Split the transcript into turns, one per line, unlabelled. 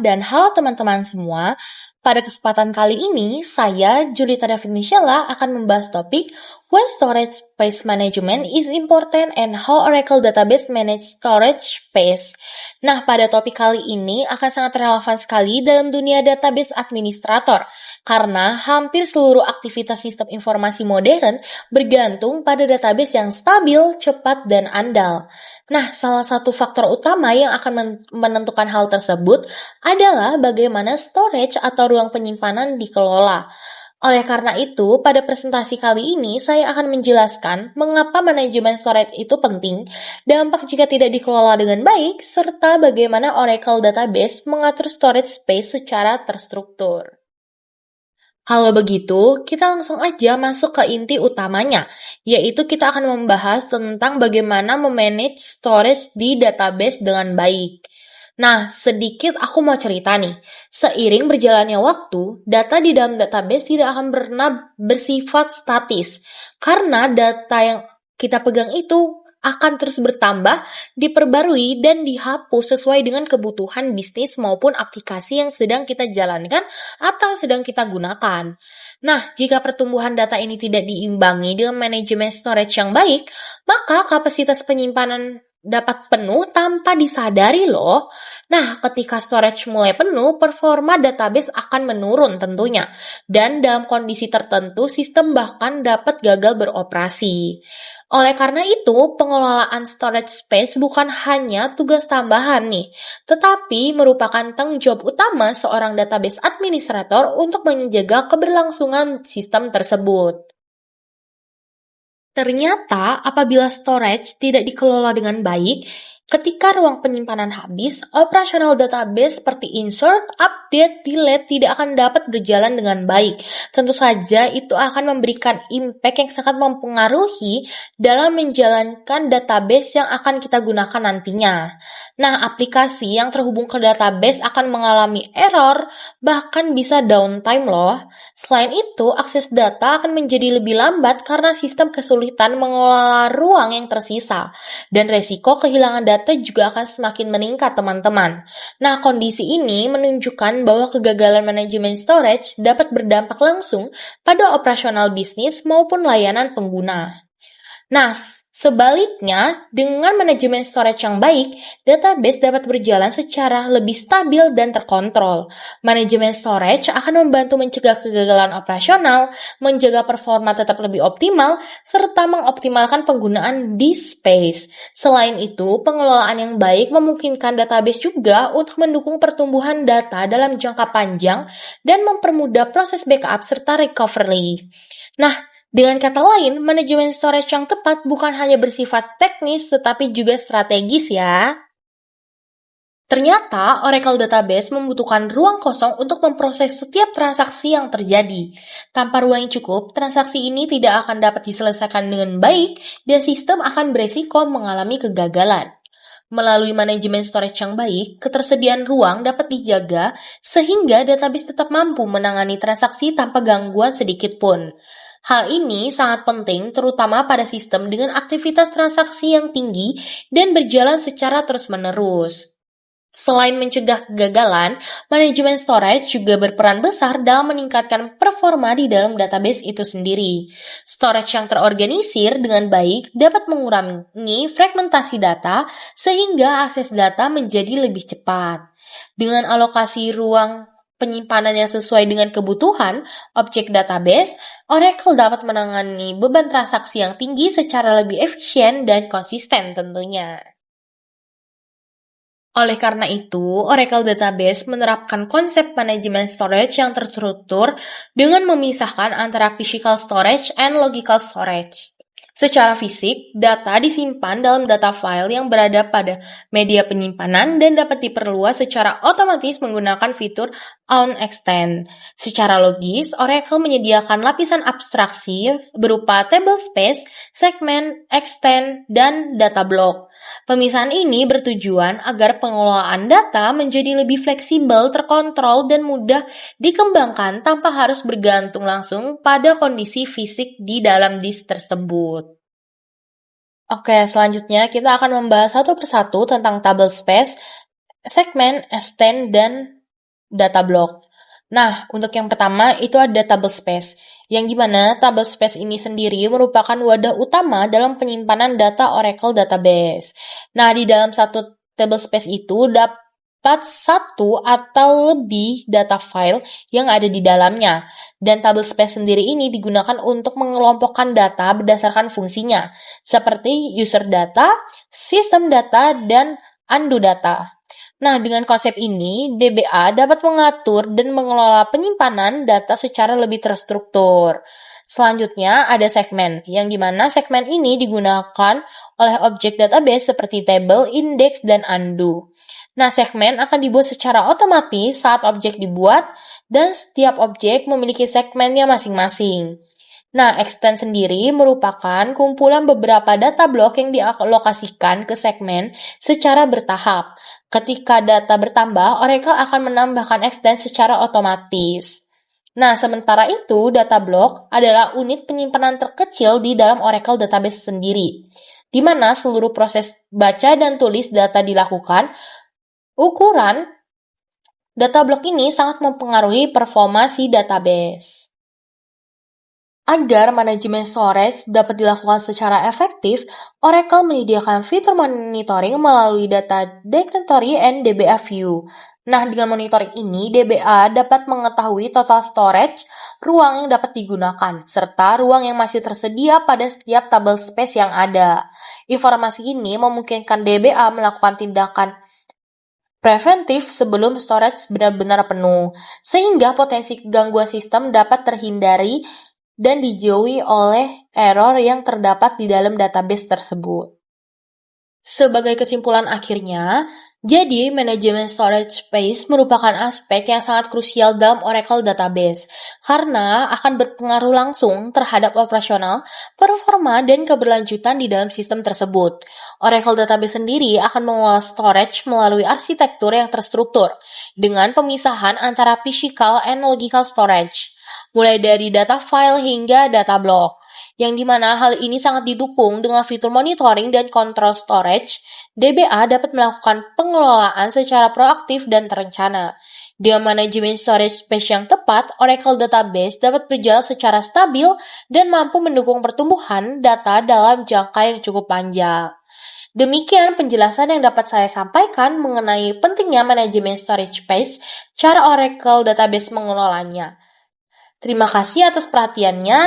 dan halo teman-teman semua. Pada kesempatan kali ini, saya, Julita David Michela, akan membahas topik Why Storage Space Management is Important and How Oracle Database Manage Storage Space. Nah, pada topik kali ini akan sangat relevan sekali dalam dunia database administrator, karena hampir seluruh aktivitas sistem informasi modern bergantung pada database yang stabil, cepat, dan andal. Nah, salah satu faktor utama yang akan menentukan hal tersebut adalah bagaimana storage atau ruang penyimpanan dikelola. Oleh karena itu, pada presentasi kali ini saya akan menjelaskan mengapa manajemen storage itu penting, dampak jika tidak dikelola dengan baik, serta bagaimana Oracle Database mengatur storage space secara terstruktur. Kalau begitu, kita langsung aja masuk ke inti utamanya, yaitu kita akan membahas tentang bagaimana memanage storage di database dengan baik. Nah, sedikit aku mau cerita nih. Seiring berjalannya waktu, data di dalam database tidak akan pernah bersifat statis, karena data yang kita pegang itu akan terus bertambah, diperbarui, dan dihapus sesuai dengan kebutuhan bisnis maupun aplikasi yang sedang kita jalankan atau sedang kita gunakan. Nah, jika pertumbuhan data ini tidak diimbangi dengan manajemen storage yang baik, maka kapasitas penyimpanan dapat penuh tanpa disadari loh. Nah, ketika storage mulai penuh, performa database akan menurun tentunya. Dan dalam kondisi tertentu, sistem bahkan dapat gagal beroperasi. Oleh karena itu, pengelolaan storage space bukan hanya tugas tambahan nih, tetapi merupakan tanggung jawab utama seorang database administrator untuk menjaga keberlangsungan sistem tersebut. Ternyata, apabila storage tidak dikelola dengan baik, ketika ruang penyimpanan habis, operasional database seperti insert, update, delete tidak akan dapat berjalan dengan baik. Tentu saja itu akan memberikan impact yang sangat mempengaruhi dalam menjalankan database yang akan kita gunakan nantinya. Nah, aplikasi yang terhubung ke database akan mengalami error, bahkan bisa downtime loh. Selain itu, akses data akan menjadi lebih lambat karena sistem kesulitan mengelola ruang yang tersisa. Dan resiko kehilangan data juga akan semakin meningkat, teman-teman. Nah, kondisi ini menunjukkan bahwa kegagalan manajemen storage dapat berdampak langsung pada operasional bisnis maupun layanan pengguna. Nah, sebaliknya, dengan manajemen storage yang baik, database dapat berjalan secara lebih stabil dan terkontrol. Manajemen storage akan membantu mencegah kegagalan operasional, menjaga performa tetap lebih optimal, serta mengoptimalkan penggunaan disk space. Selain itu, pengelolaan yang baik memungkinkan database juga untuk mendukung pertumbuhan data dalam jangka panjang dan mempermudah proses backup serta recovery. Nah, dengan kata lain, manajemen storage yang tepat bukan hanya bersifat teknis, tetapi juga strategis ya. Ternyata, Oracle Database membutuhkan ruang kosong untuk memproses setiap transaksi yang terjadi. Tanpa ruang yang cukup, transaksi ini tidak akan dapat diselesaikan dengan baik dan sistem akan beresiko mengalami kegagalan. Melalui manajemen storage yang baik, ketersediaan ruang dapat dijaga sehingga database tetap mampu menangani transaksi tanpa gangguan sedikit pun. Hal ini sangat penting terutama pada sistem dengan aktivitas transaksi yang tinggi dan berjalan secara terus-menerus. Selain mencegah kegagalan, manajemen storage juga berperan besar dalam meningkatkan performa di dalam database itu sendiri. Storage yang terorganisir dengan baik dapat mengurangi fragmentasi data sehingga akses data menjadi lebih cepat. Dengan alokasi ruang penyimpanan yang sesuai dengan kebutuhan objek database, Oracle dapat menangani beban transaksi yang tinggi secara lebih efisien dan konsisten tentunya. Oleh karena itu, Oracle Database menerapkan konsep manajemen storage yang terstruktur dengan memisahkan antara physical storage and logical storage. Secara fisik, data disimpan dalam data file yang berada pada media penyimpanan dan dapat diperluas secara otomatis menggunakan fitur on-extend. Secara logis, Oracle menyediakan lapisan abstraksi berupa table space, segment, extend, dan data block. Pemisahan ini bertujuan agar pengelolaan data menjadi lebih fleksibel, terkontrol, dan mudah dikembangkan tanpa harus bergantung langsung pada kondisi fisik di dalam disk tersebut. Oke, selanjutnya kita akan membahas satu persatu tentang table space, segment, extend, dan data block. Nah, untuk yang pertama itu ada tablespace, yang dimana tablespace ini sendiri merupakan wadah utama dalam penyimpanan data Oracle database. Nah, di dalam satu tablespace itu dapat satu atau lebih data file yang ada di dalamnya. Dan tablespace sendiri ini digunakan untuk mengelompokkan data berdasarkan fungsinya, seperti user data, sistem data, dan undo data. Nah, dengan konsep ini, DBA dapat mengatur dan mengelola penyimpanan data secara lebih terstruktur. Selanjutnya, ada segmen, yang dimana segmen ini digunakan oleh objek database seperti table, index, dan undo. Nah, segmen akan dibuat secara otomatis saat objek dibuat, dan setiap objek memiliki segmennya masing-masing. Nah, extend sendiri merupakan kumpulan beberapa data block yang dialokasikan ke segmen secara bertahap. Ketika data bertambah, Oracle akan menambahkan extend secara otomatis. Nah, sementara itu, data block adalah unit penyimpanan terkecil di dalam Oracle database sendiri, di mana seluruh proses baca dan tulis data dilakukan. Ukuran data block ini sangat mempengaruhi performa si database. Agar manajemen storage dapat dilakukan secara efektif, Oracle menyediakan fitur monitoring melalui data directory and DBA view. Nah, dengan monitoring ini, DBA dapat mengetahui total storage, ruang yang dapat digunakan, serta ruang yang masih tersedia pada setiap tabel space yang ada. Informasi ini memungkinkan DBA melakukan tindakan preventif sebelum storage benar-benar penuh, sehingga potensi gangguan sistem dapat terhindari dan dijauhi oleh error yang terdapat di dalam database tersebut. Sebagai kesimpulan akhirnya, jadi manajemen storage space merupakan aspek yang sangat krusial dalam Oracle database karena akan berpengaruh langsung terhadap operasional, performa, dan keberlanjutan di dalam sistem tersebut. Oracle database sendiri akan mengelola storage melalui arsitektur yang terstruktur dengan pemisahan antara physical and logical storage, mulai dari data file hingga data block, yang dimana hal ini sangat didukung dengan fitur monitoring dan control storage. DBA dapat melakukan pengelolaan secara proaktif dan terencana. Dengan manajemen storage space yang tepat, Oracle Database dapat berjalan secara stabil dan mampu mendukung pertumbuhan data dalam jangka yang cukup panjang. Demikian penjelasan yang dapat saya sampaikan mengenai pentingnya manajemen storage space, cara Oracle Database mengelolanya. Terima kasih atas perhatiannya.